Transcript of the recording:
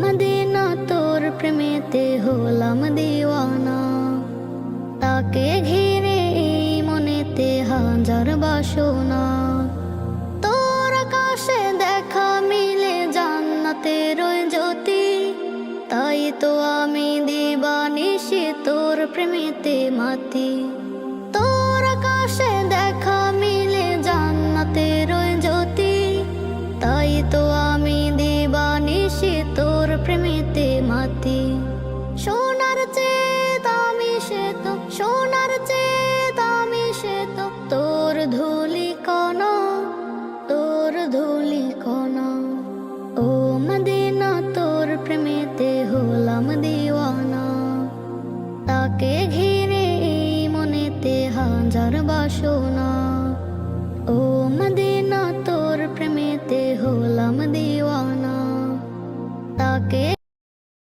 Medina তোর প্রেমেতে হলাম দিওয়ানা। তাকে ঘিরে এই মনেতে হাজার বাসনা। তোর আকাশে দেখা মিলে জান্নাতের ওই জ্যোতি। তাই তো আমি দিবানিশি তোর প্রেমেতে মাতি। তোর আকাশে দেখা মিলে জান্নাতের ওই জ্যোতি। তাই তো আমি দিবানিশি তোর প্রেমেতে মাতি। সোনার চেয়ে দামি সে তো, সোনার চেয়ে দামি সে তো তোর ধুলি কণা, তোর ধুলি কণা। ও মদিনা তোর প্রেমেতে হলাম দিওয়ানা। তাকে ঘিরে এই মনেতে হাজার বাসনা। ও মদিনা তোর প্রেমেতে হলাম দিওয়ানা। তাকে